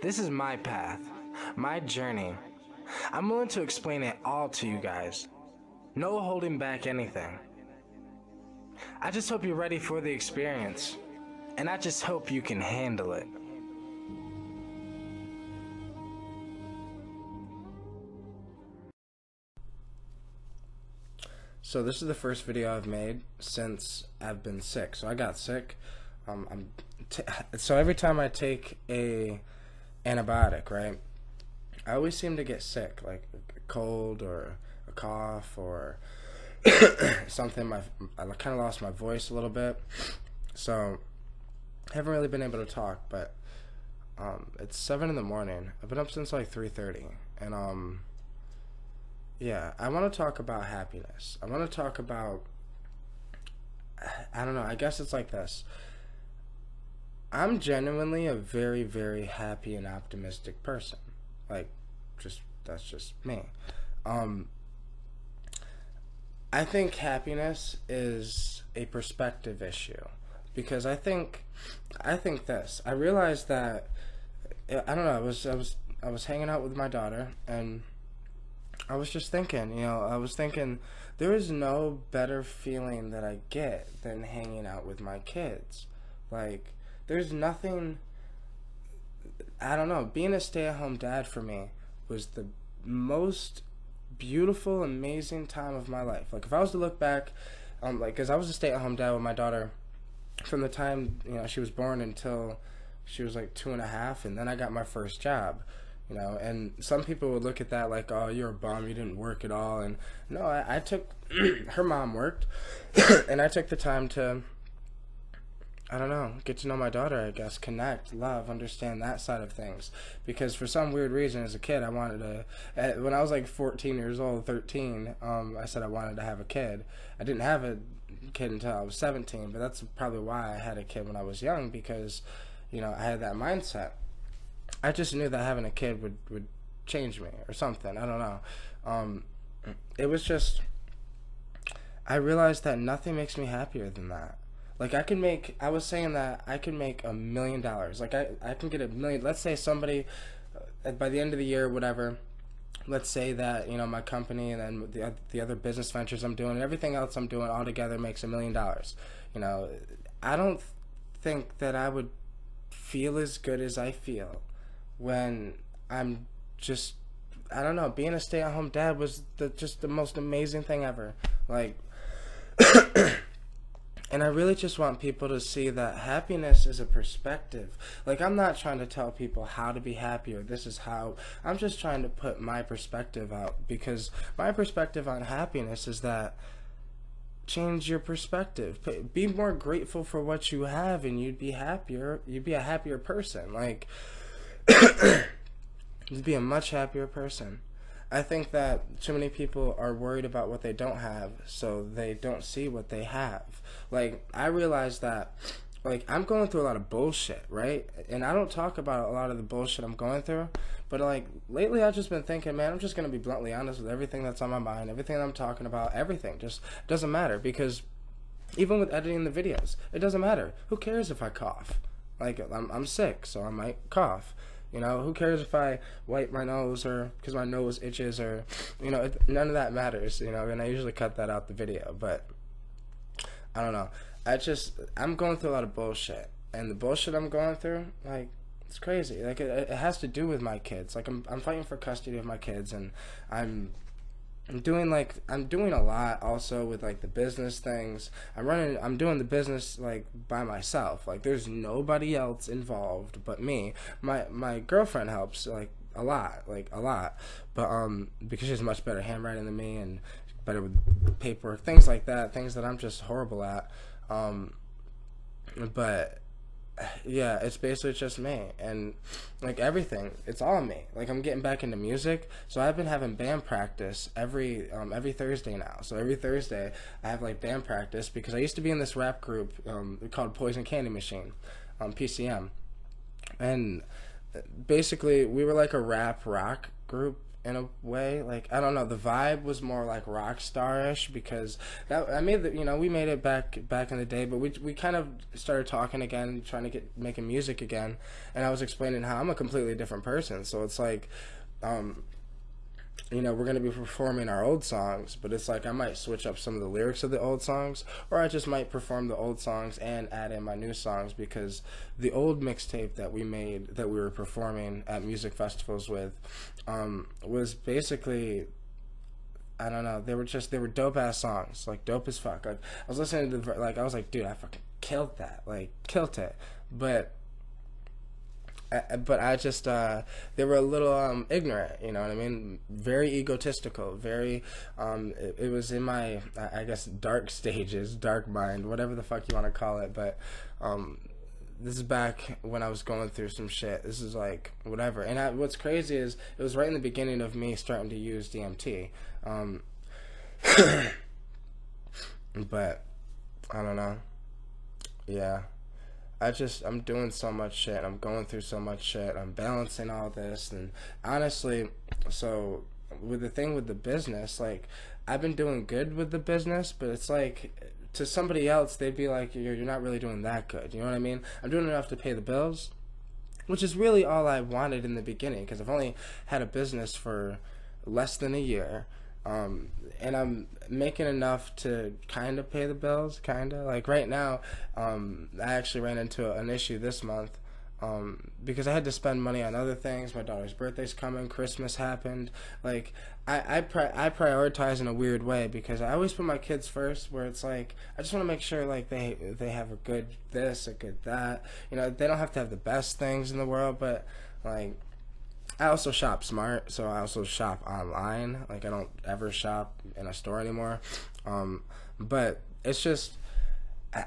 This is my path, my journey. I'm willing to explain it all to you guys. No holding back anything. I just hope you're ready for the experience, and I just hope you can handle it. So this is the first video I've made since I've been sick. So I got sick. So every time I take a antibiotic, right, I always seem to get sick, like a cold or a cough or something. I kind of lost my voice a little bit, so I haven't really been able to talk. But it's 7 in the morning. I've been up since like 3:30, and yeah, I want to talk about happiness. I want to talk about, I don't know, I guess it's like this. I'm genuinely a very, very happy and optimistic person. Like, that's just me. I think happiness is a perspective issue, because I think this. I realized that, I don't know, I was hanging out with my daughter, and I was just thinking, there is no better feeling that I get than hanging out with my kids. Like, there's nothing, I don't know, being a stay-at-home dad for me was the most beautiful, amazing time of my life. Like, if I was to look back, because I was a stay-at-home dad with my daughter from the time, she was born until she was like 2.5, and then I got my first job. And some people would look at that like, oh, you're a bum, you didn't work at all. And no, I took, her mom worked, and I took the time to, I don't know, get to know my daughter, I guess, connect, love, understand that side of things. Because for some weird reason, as a kid, I wanted to, when I was like 14 years old, 13, I said I wanted to have a kid. I didn't have a kid until I was 17, but that's probably why I had a kid when I was young, because, I had that mindset. I just knew that having a kid would change me or something. I don't know. It was just, I realized that nothing makes me happier than that. Like, I was saying that I could make $1 million. Like, I can get $1 million. Let's say somebody, by the end of the year, whatever, let's say that, my company and then the other business ventures I'm doing and everything else I'm doing all together makes $1 million. I don't think that I would feel as good as I feel when I'm just, I don't know, being a stay-at-home dad was just the most amazing thing ever. Like, and I really just want people to see that happiness is a perspective. Like, I'm not trying to tell people how to be happy or this is how. I'm just trying to put my perspective out, because my perspective on happiness is that change your perspective. Be more grateful for what you have, and you'd be happier. You'd be a happier person. Like, you'd be a much happier person. I think that too many people are worried about what they don't have, so they don't see what they have. Like, I realize that, like, I'm going through a lot of bullshit, right? And I don't talk about a lot of the bullshit I'm going through, but, like, lately I've just been thinking, man, I'm just going to be bluntly honest with everything that's on my mind, everything I'm talking about, everything. Just doesn't matter, because even with editing the videos, it doesn't matter. Who cares if I cough? Like, I'm sick, so I might cough. Who cares if I wipe my nose or because my nose itches or, none of that matters, and I usually cut that out the video, but I don't know. I'm going through a lot of bullshit, and the bullshit I'm going through, like, it's crazy. Like, it has to do with my kids. Like, I'm fighting for custody of my kids, and I'm doing a lot also with, like, the business things. I'm doing the business, like, by myself. Like, there's nobody else involved but me. My girlfriend helps, like, a lot, but because she has much better handwriting than me and better with paperwork, things like that, things that I'm just horrible at. But yeah, it's basically just me, and, like, everything, it's all me. Like, I'm getting back into music, so I've been having band practice every Thursday now. So every Thursday I have, like, band practice, because I used to be in this rap group called Poison Candy Machine, PCM, and basically we were like a rap rock group, in a way. Like, I don't know, the vibe was more like rock star-ish, because that I made the, we made it back in the day, but we kind of started talking again, trying to get making music again, and I was explaining how I'm a completely different person. So it's like, we're going to be performing our old songs, but it's like I might switch up some of the lyrics of the old songs, or I just might perform the old songs and add in my new songs, because the old mixtape that we made, that we were performing at music festivals with, was basically, I don't know, they were dope ass songs, like dope as fuck. Like, I was listening to I was like, dude, I fucking killed that, like, killed it, but I just, they were a little ignorant, you know what I mean? Very egotistical, very, it was in my, I guess, dark stages, dark mind, whatever the fuck you want to call it, but this is back when I was going through some shit. This is like, whatever. And what's crazy is, it was right in the beginning of me starting to use DMT. But, I don't know. Yeah. I'm doing so much shit. I'm going through so much shit. I'm balancing all this. And honestly, so with the thing with the business, like, I've been doing good with the business, but it's like, to somebody else, they'd be like, you're not really doing that good. You know what I mean? I'm doing enough to pay the bills, which is really all I wanted in the beginning, because I've only had a business for less than a year. And I'm making enough to kind of pay the bills, kind of. Like, right now, I actually ran into an issue this month, because I had to spend money on other things. My daughter's birthday's coming, Christmas happened. Like, I prioritize in a weird way, because I always put my kids first, where it's like, I just want to make sure, like, they have a good this, a good that. You know, they don't have to have the best things in the world, but, like, I also shop smart, so I also shop online. Like, I don't ever shop in a store anymore. But it's just,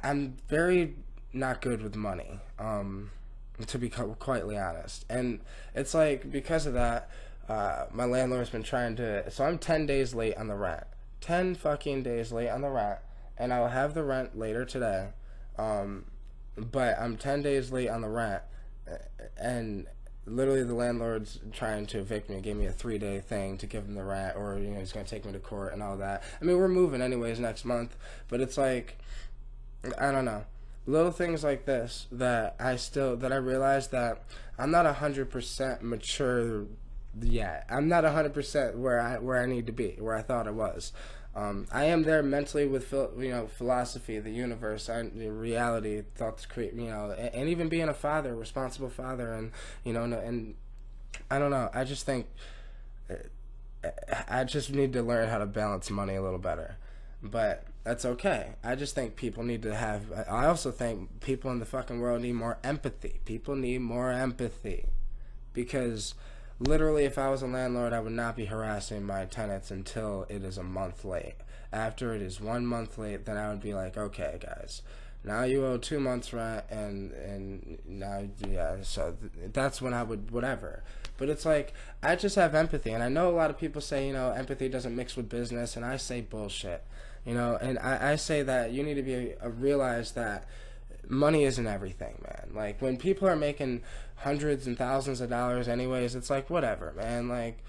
I'm very not good with money, to be quite honest. And it's like, because of that, my landlord's been trying to, so I'm 10 days late on the rent. 10 fucking days late on the rent, and I'll have the rent later today. But I'm 10 days late on the rent, and literally the landlord's trying to evict me. Gave me a 3-day thing to give him the rent, or he's gonna take me to court and all that. I mean, we're moving anyways next month, but it's like, I don't know, little things like this that I realize that I'm not 100% mature yet. I'm not 100% where I need to be, where I thought I was. I am there mentally with philosophy, the universe, reality, thoughts, and even being a father, a responsible father, and and I don't know. I just think I just need to learn how to balance money a little better, but that's okay. I just think people need to have. I also think people in the fucking world need more empathy. People need more empathy, because literally, if I was a landlord, I would not be harassing my tenants until it is a month late. After it is 1 month late, then I would be like, okay, guys, now you owe 2 months rent, and now, yeah, so that's when I would, whatever. But it's like, I just have empathy, and I know a lot of people say, empathy doesn't mix with business, and I say bullshit, and I say that you need to be realize that money isn't everything, man. Like, when people are making hundreds and thousands of dollars anyways, it's like, whatever, man. Like,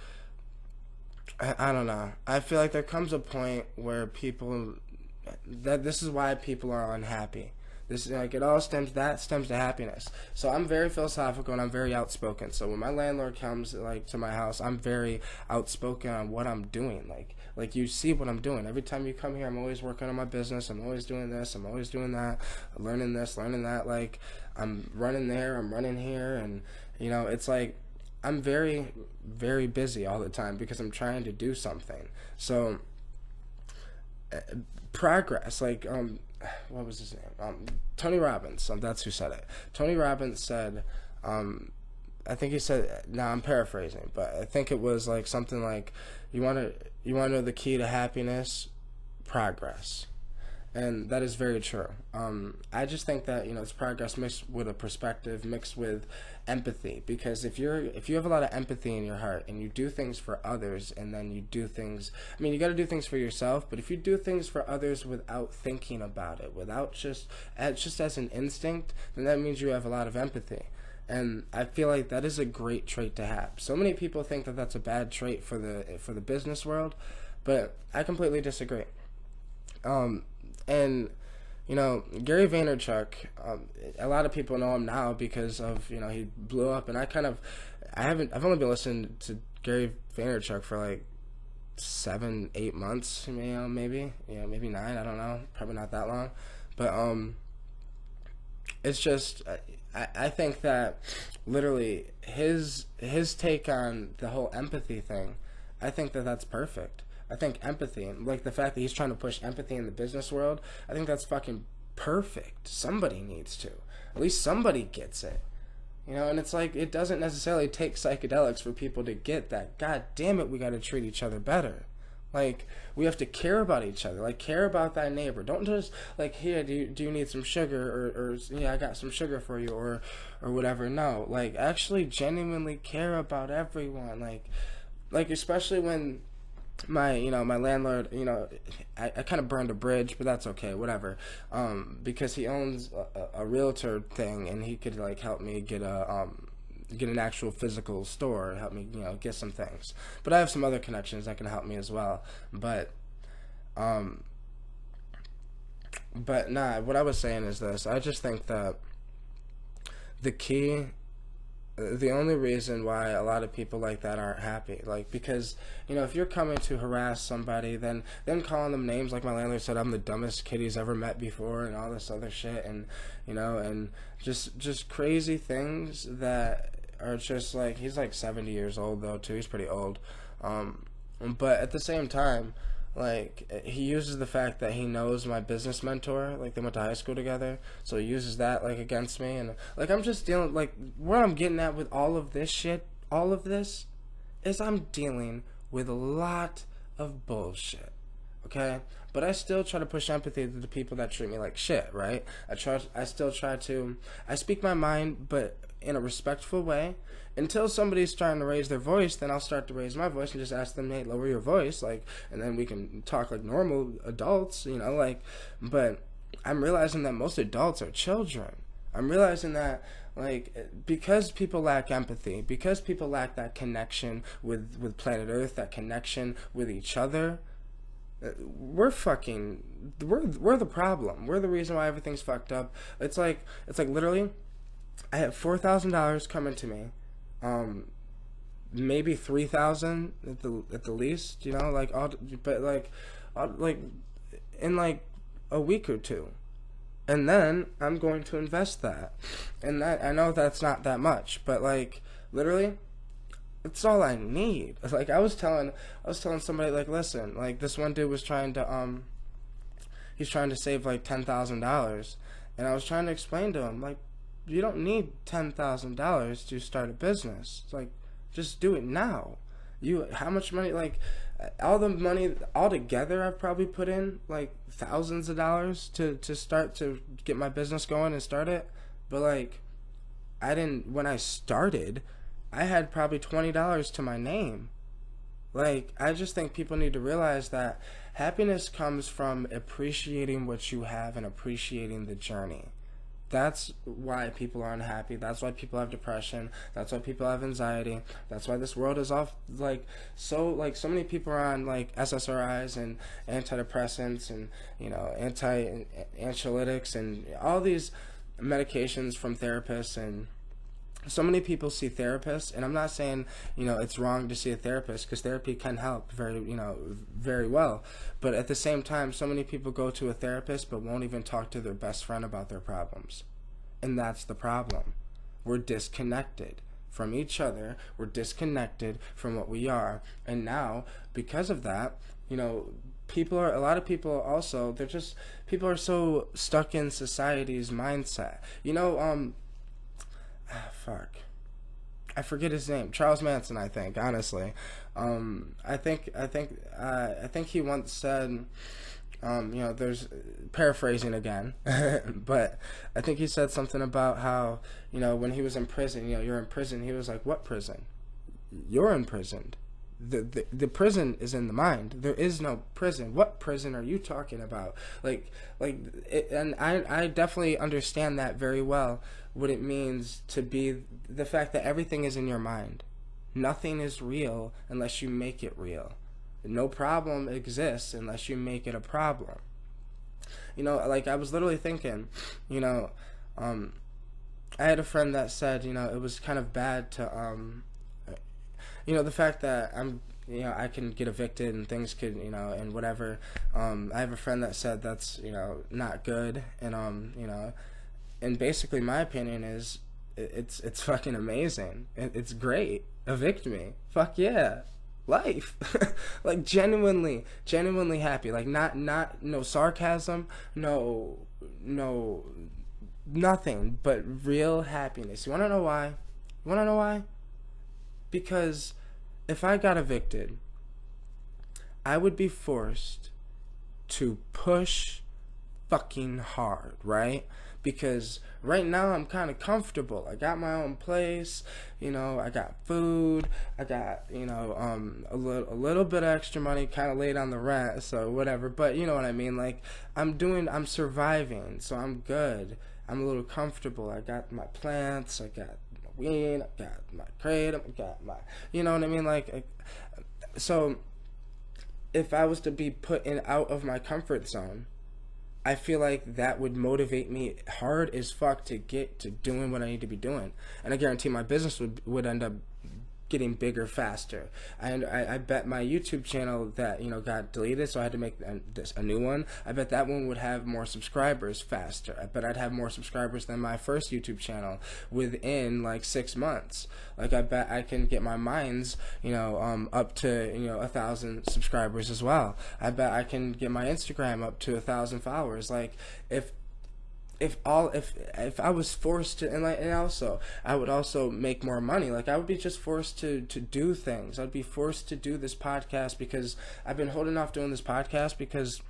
I don't know. I feel like there comes a point where this is why people are unhappy. This is like, that stems to happiness. So I'm very philosophical, and I'm very outspoken. So when my landlord comes to my house, I'm very outspoken on what I'm doing. Like you see what I'm doing. Every time you come here, I'm always working on my business. I'm always doing this. I'm always doing that. I'm learning this, learning that. Like, I'm running there. I'm running here. And, it's like, I'm very, very busy all the time, because I'm trying to do something. So, progress. Like, what was his name? Tony Robbins. That's who said it. Tony Robbins said, I think he said, now I'm paraphrasing, but I think it was like something like, you want to know the key to happiness? Progress. And that is very true. I just think that, it's progress mixed with a perspective, mixed with empathy. Because if you have a lot of empathy in your heart, and you do things for others, and then you do things, I mean, you got to do things for yourself, but if you do things for others without thinking about it, without just as an instinct, then that means you have a lot of empathy. And I feel like that is a great trait to have. So many people think that that's a bad trait for the business world, but I completely disagree. And Gary Vaynerchuk, a lot of people know him now because of he blew up, and I've only been listening to Gary Vaynerchuk for like 7-8 months, maybe 9, I don't know, probably not that long, but it's just I think that literally his take on the whole empathy thing, I think that that's perfect. I think empathy, like the fact that he's trying to push empathy in the business world, I think that's fucking perfect. Somebody needs to. At least somebody gets it. And it's like, it doesn't necessarily take psychedelics for people to get that. God damn it, we gotta treat each other better. Like, we have to care about each other. Like, care about thy neighbor. Don't just, like, here, do you need some sugar? Or yeah, I got some sugar for you, or whatever. No, like, actually genuinely care about everyone. Like especially when my landlord, I kind of burned a bridge, but that's okay, whatever, because he owns a realtor thing, and he could like help me get an actual physical store, help me get some things. But I have some other connections that can help me as well. But nah, what I was saying is this: I just think that the only reason why a lot of people like that aren't happy, like, because if you're coming to harass somebody, then calling them names, like my landlord said, I'm the dumbest kid he's ever met before, and all this other shit, and and just crazy things that are just like, he's like 70 years old though too, he's pretty old, but at the same time, like, he uses the fact that he knows my business mentor, like, they went to high school together, so he uses that, like, against me, and, like, I'm just dealing, like, what I'm getting at with all of this shit, all of this, is I'm dealing with a lot of bullshit, okay? But I still try to push empathy to the people that treat me like shit, right? I still try to, I speak my mind, but in a respectful way. Until somebody's trying to raise their voice, then I'll start to raise my voice and just ask them, hey, lower your voice, like, and then we can talk like normal adults, like, but I'm realizing that most adults are children. I'm realizing that, like, because people lack empathy, because people lack that connection with planet Earth, that connection with each other, we're the problem. We're the reason why everything's fucked up. It's like literally, I have $4,000 coming to me. Maybe 3,000 at the least, like, like in like a week or two, and then I'm going to invest that, and that, I know that's not that much, but like, literally, it's all I need. Like, I was telling somebody, like, listen, like, this one dude was trying to he's trying to save like $10,000, and I was trying to explain to him, like, you don't need $10,000 to start a business. It's like, just do it now. How much money, like, all the money all together, I've probably put in like thousands of dollars to start to get my business going and start it. But like, when I started, I had probably $20 to my name. Like, I just think people need to realize that happiness comes from appreciating what you have and appreciating the journey. That's why people are unhappy. That's why people have depression. That's why people have anxiety. That's why this world is off, so many people are on, like, SSRIs and antidepressants and, anti-anxiolytics and all these medications from therapists, and so many people see therapists, and I'm not saying, it's wrong to see a therapist, because therapy can help very well. But at the same time, so many people go to a therapist but won't even talk to their best friend about their problems. And that's the problem. We're disconnected from each other. We're disconnected from what we are. And now, because of that, a lot of people also, people are so stuck in society's mindset. Fuck, I forget his name. Charles Manson, I think. Honestly, I think he once said, there's, paraphrasing again, but I think he said something about how, when he was in prison, you're in prison. He was like, what prison? You're imprisoned. The prison is in the mind. There is no prison. What prison are you talking about? And I definitely understand that very well, what it means to be, the fact that everything is in your mind. Nothing is real unless you make it real. No problem exists unless you make it a problem. I was literally thinking, I had a friend that said, it was kind of bad to, the fact that I can get evicted and things could, and whatever. I have a friend that said that's, not good. And basically my opinion is it's fucking amazing. It's great. Evict me. Fuck yeah. Life. Like genuinely happy. Like not no sarcasm, no nothing but real happiness. You want to know why? Because if I got evicted, I would be forced to push fucking hard, right? Because right now I'm kind of comfortable. I got my own place, I got food, I got, a little bit of extra money kind of laid on the rent, so whatever. But you know what I mean? Like, I'm surviving, so I'm good. I'm a little comfortable. I got my plants, I got weed, I got my kratom, I got my, you know what I mean? So if I was to be put out of my comfort zone, I feel like that would motivate me hard as fuck to get to doing what I need to be doing. And I guarantee my business would end up getting bigger faster. And I bet my YouTube channel that, got deleted, so I had to make a new one. I bet that one would have more subscribers faster. I bet I'd have more subscribers than my first YouTube channel within 6 months. I bet I can get my mines, up to 1,000 subscribers as well. I bet I can get my Instagram up to 1,000 followers. If I was forced to, and also I would also make more money. I would be just forced to do things. I'd be forced to do this podcast because I've been holding off doing this podcast because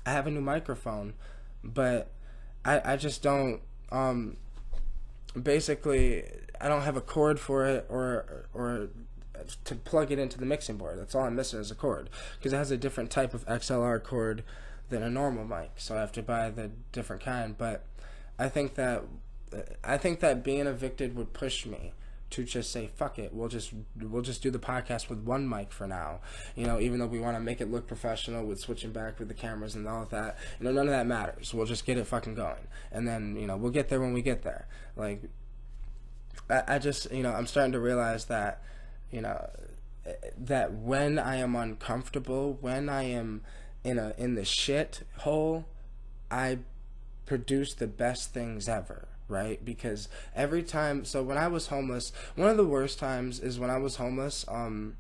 I have a new microphone, but I just don't, basically I don't have a cord for it or to plug it into the mixing board. That's all I'm missing is a cord, because it has a different type of XLR cord than a normal mic, so I have to buy the different kind. But I think that being evicted would push me to just say, fuck it, we'll just do the podcast with one mic for now, even though we want to make it look professional with switching back with the cameras and all of that. None of that matters. We'll just get it fucking going, and then we'll get there when we get there. I just I'm starting to realize that that when I am uncomfortable, when I am in the shit hole, I produce the best things ever, right? Because every time, so when I was homeless, one of the worst times is when I was homeless. One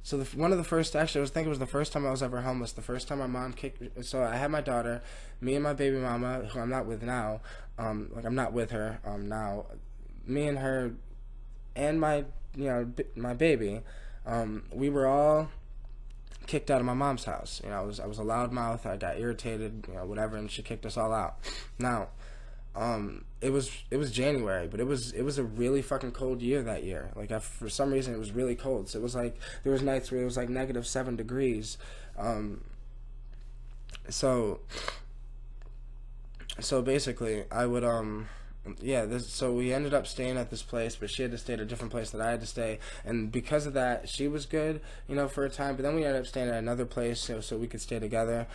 of the first, actually, I think it was the first time I was ever homeless. The first time my mom kicked. So I had my daughter, me and my baby mama, who I'm not with now. I'm not with her now. Me and her, and my my baby, we were all kicked out of my mom's house. I was a loudmouth. I got irritated, whatever, and she kicked us all out. Now, it was January, but it was a really fucking cold year that year. For some reason it was really cold. So it was there was nights where it was -7 degrees. So basically I would so we ended up staying at this place, but she had to stay at a different place that I had to stay, and because of that, she was good, for a time, but then we ended up staying at another place so we could stay together.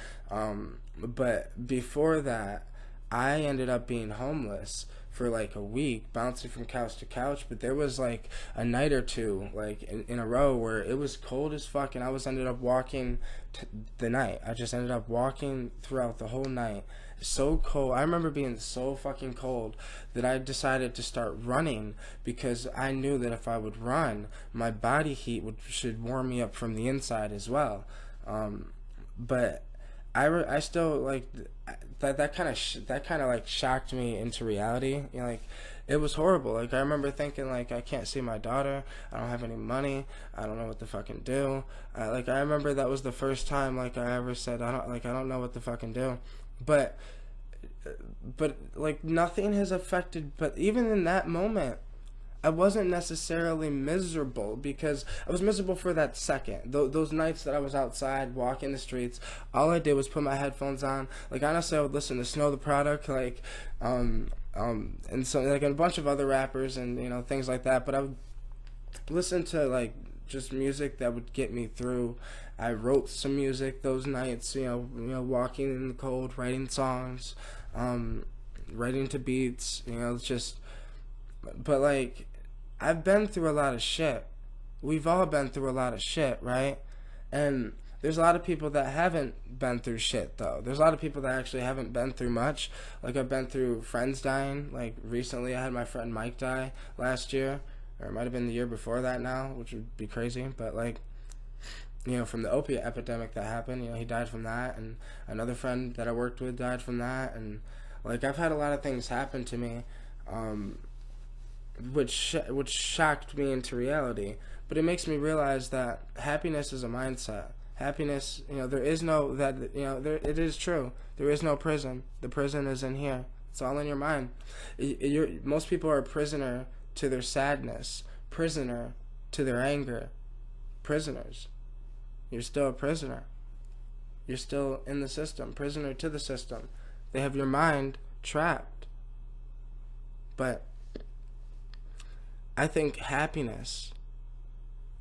But before that, I ended up being homeless for a week, bouncing from couch to couch. But there was a night or two in a row where it was cold as fuck, and I ended up walking the night. I just ended up walking throughout the whole night. So cold. I remember being so fucking cold that I decided to start running, because I knew that if I would run, my body heat should warm me up from the inside as well. But I still that kind of shocked me into reality. It was horrible. I remember thinking I can't see my daughter. I don't have any money. I don't know what to fucking do. I remember that was the first time I ever said I don't know what to fucking do. But nothing has affected. But even in that moment, I wasn't necessarily miserable, because I was miserable for that second. Those nights that I was outside walking the streets, all I did was put my headphones on. Like, honestly, I would listen to Snow the Product, like, and so, like, a bunch of other rappers and, you know, things like that. But I would listen to, like, just music that would get me through. I wrote some music those nights, walking in the cold, writing songs, writing to beats, it's just, but like, I've been through a lot of shit. We've all been through a lot of shit, right? And there's a lot of people that haven't been through shit, though. There's a lot of people that actually haven't been through much. Like, I've been through friends dying. Like, recently I had my friend Mike die last year, or it might have been the year before that now, which would be crazy. But, like, from the opiate epidemic that happened, he died from that. And another friend that I worked with died from that. And, like, I've had a lot of things happen to me, which shocked me into reality. But it makes me realize that happiness is a mindset. Happiness, there is no, it is true. There is no prison. The prison is in here. It's all in your mind. Most people are a prisoner to their sadness, prisoner to their anger. Prisoners. You're still a prisoner. You're still in the system, prisoner to the system. They have your mind trapped. But I think happiness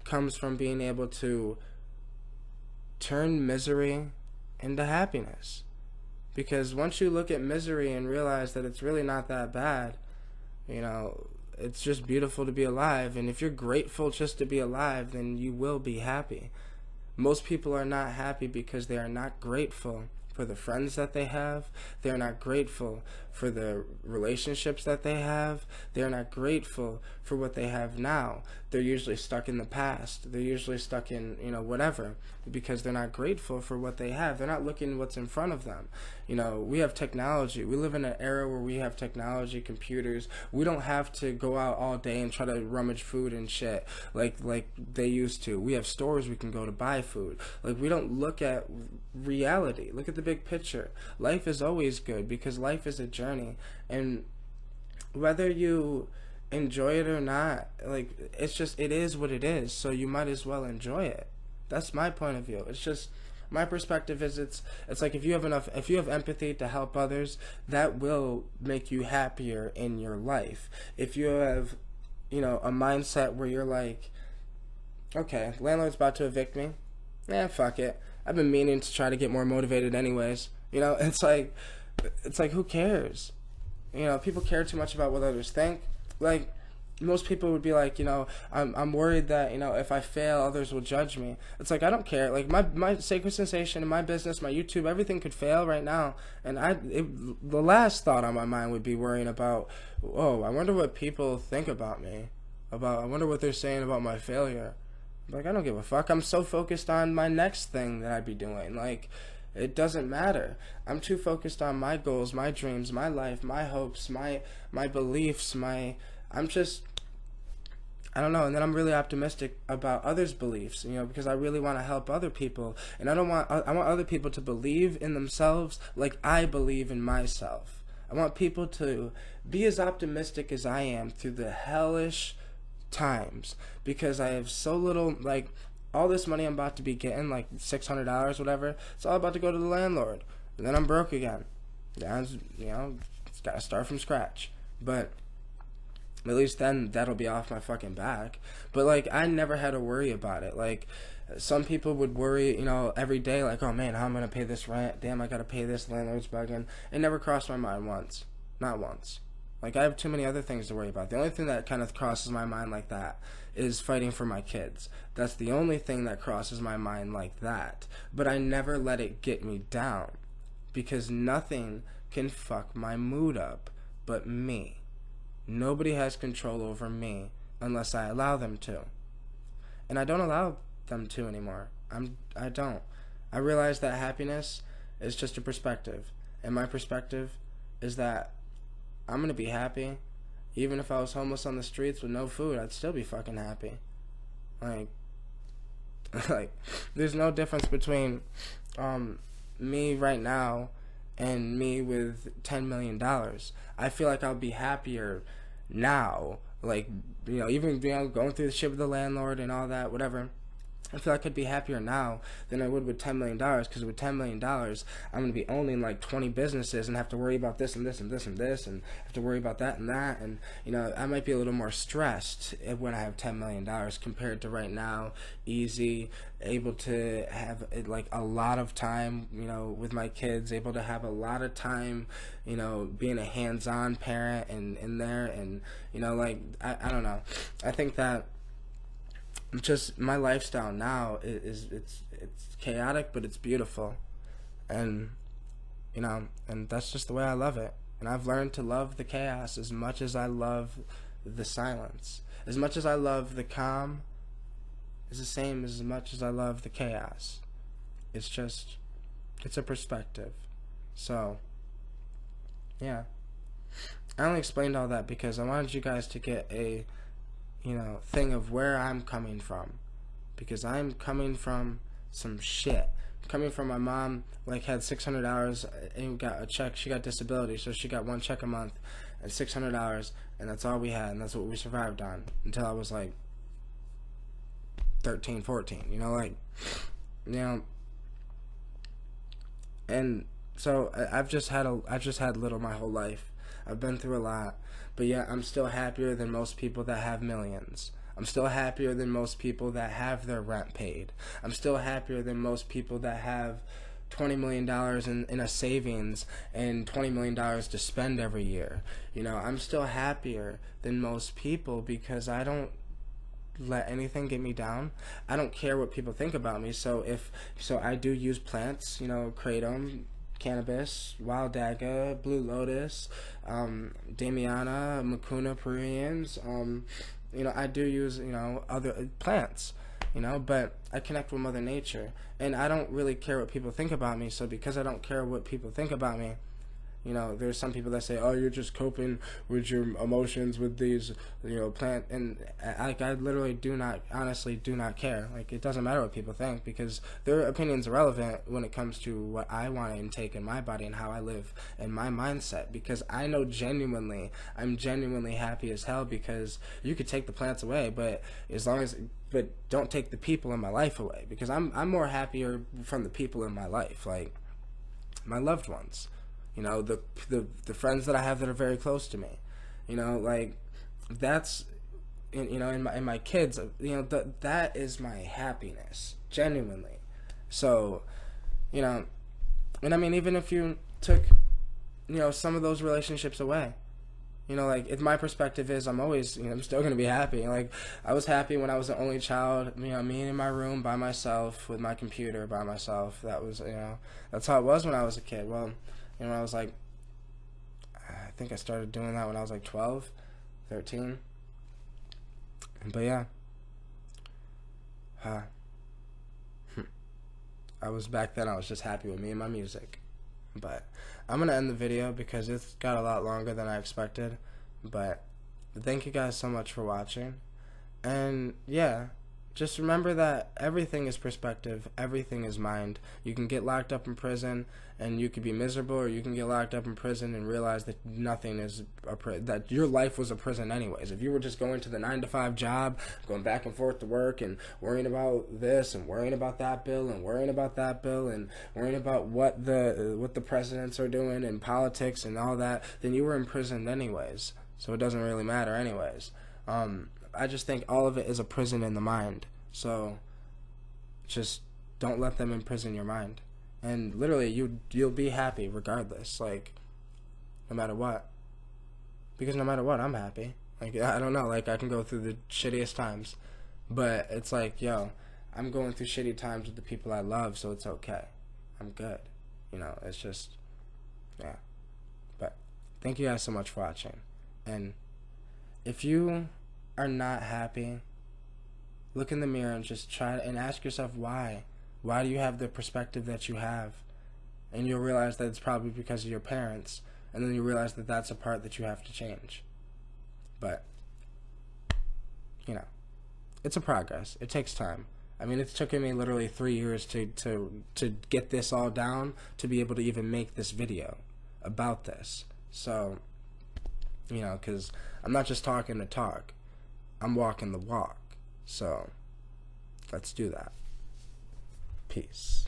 comes from being able to turn misery into happiness. Because once you look at misery and realize that it's really not that bad, it's just beautiful to be alive. And if you're grateful just to be alive, then you will be happy. Most people are not happy because they are not grateful for the friends that they have. They're not grateful for the relationships that they have. They're not grateful for what they have now. They're usually stuck in the past. They're usually stuck in, whatever, because they're not grateful for what they have. They're not looking what's in front of them. We have technology. We live in an era where we have technology, computers. We don't have to go out all day and try to rummage food and shit like they used to. We have stores we can go to buy food. Like, we don't look at reality. Look at the big picture. Life is always good because life is a journey, and whether you enjoy it or not, like, it is what it is, so you might as well enjoy it. That's my point of view. It's just, my perspective is, it's like, if you have empathy to help others, that will make you happier in your life. If you have, a mindset where you're like, okay, landlord's about to evict me, fuck it, I've been meaning to try to get more motivated anyways. It's like, who cares? People care too much about what others think. Like, most people would be like, I'm worried that, if I fail, others will judge me. It's like, I don't care. Like, my Sacred Sensation and my business, my YouTube, everything could fail right now. And the last thought on my mind would be worrying about, I wonder what people think about me. I wonder what they're saying about my failure. Like, I don't give a fuck. I'm so focused on my next thing that I'd be doing. Like, it doesn't matter. I'm too focused on my goals, my dreams, my life, my hopes, my beliefs, I'm just, I don't know. And then I'm really optimistic about others' beliefs, because I really want to help other people. And I want other people to believe in themselves like I believe in myself. I want people to be as optimistic as I am through the hellish times, because I have so little, like, all this money I'm about to be getting, like $600, whatever, it's all about to go to the landlord, and then I'm broke again. It's gotta start from scratch. But at least then that'll be off my fucking back. But, like, I never had to worry about it. Like, some people would worry, every day, like, oh man, how am I gonna pay this rent? Damn, I gotta pay this, landlord's bugging. It never crossed my mind once. Not once. Like, I have too many other things to worry about. The only thing that kind of crosses my mind like that is fighting for my kids. That's the only thing that crosses my mind like that. But I never let it get me down, because nothing can fuck my mood up but me. Nobody has control over me unless I allow them to. And I don't allow them to anymore. I don't. I realize that happiness is just a perspective. And my perspective is that I'm going to be happy. Even if I was homeless on the streets with no food, I'd still be fucking happy. Like, there's no difference between me right now and me with $10 million. I feel like I'll be happier now like, even going through the shit with the landlord and all that, whatever. I feel like I'd be happier now than I would with $10 million, because with $10 million, I'm going to be owning like 20 businesses and have to worry about this and this and this and this, and have to worry about that and that. And, I might be a little more stressed when I have $10 million compared to right now, easy, able to have like a lot of time, with my kids, able to have a lot of time, being a hands-on parent and in there. And, like, I don't know. I think that just my lifestyle now is it's chaotic, but it's beautiful. And and that's just the way I love it. And I've learned to love the chaos as much as I love the silence. As much as I love the calm is the same as much as I love the chaos. It's a perspective. So yeah, I only explained all that because I wanted you guys to get a thing of where I'm coming from, because I'm coming from some shit. I'm coming from my mom, like, had $600 and got a check. She got disability, so she got one check a month and $600, and that's all we had, and that's what we survived on until I was like 13, 14. And so I've just had little my whole life. I've been through a lot. But yeah, I'm still happier than most people that have millions. I'm still happier than most people that have their rent paid. I'm still happier than most people that have $20 million in a savings and $20 million to spend every year. I'm still happier than most people because I don't let anything get me down. I don't care what people think about me. So I do use plants, kratom, cannabis, wild daga, blue lotus, Damiana, Mucuna pruriens. I do use other plants, but I connect with Mother Nature, and I don't really care what people think about me. So because I don't care what people think about me, there's some people that say, oh, you're just coping with your emotions with these, plant, and I literally honestly do not care. Like, it doesn't matter what people think, because their opinion's irrelevant when it comes to what I want to intake in my body and how I live and my mindset, because I know I'm genuinely happy as hell, because you could take the plants away, but don't take the people in my life away, because I'm more happier from the people in my life, like my loved ones. The friends that I have that are very close to me, like, that's, in my kids, that is my happiness, genuinely. So, and I mean, even if you took, some of those relationships away, like, my perspective is I'm always, I'm still going to be happy. Like, I was happy when I was the only child, me in my room by myself with my computer by myself. That was, that's how it was when I was a kid. Well, I was like, I think I started doing that when I was like 12, 13. But yeah. I was back then, I was just happy with me and my music. But I'm going to end the video because it's got a lot longer than I expected. But thank you guys so much for watching. And yeah, just remember that everything is perspective, everything is mind. You can get locked up in prison and you could be miserable, or you can get locked up in prison and realize that nothing is that your life was a prison anyways. If you were just going to the 9-to-5 job, going back and forth to work and worrying about this and worrying about that bill and worrying about that bill and worrying about what the presidents are doing in politics and all that, then you were in prison anyways. So it doesn't really matter anyways. I just think all of it is a prison in the mind. So just don't let them imprison your mind. And literally, you'll be happy regardless, like, no matter what. Because no matter what, I'm happy. Like, I don't know, like, I can go through the shittiest times. But it's like, yo, I'm going through shitty times with the people I love, so it's okay. I'm good. It's just, yeah. But thank you guys so much for watching. And if you are not happy, look in the mirror and just try and ask yourself why. Why do you have the perspective that you have? And you'll realize that it's probably because of your parents. And then you realize that that's a part that you have to change. But, it's a progress. It takes time. I mean, it's taken me literally 3 years to get this all down, to be able to even make this video about this. So, You know, because I'm not just talking to talk. I'm walking the walk. So, let's do that. Peace.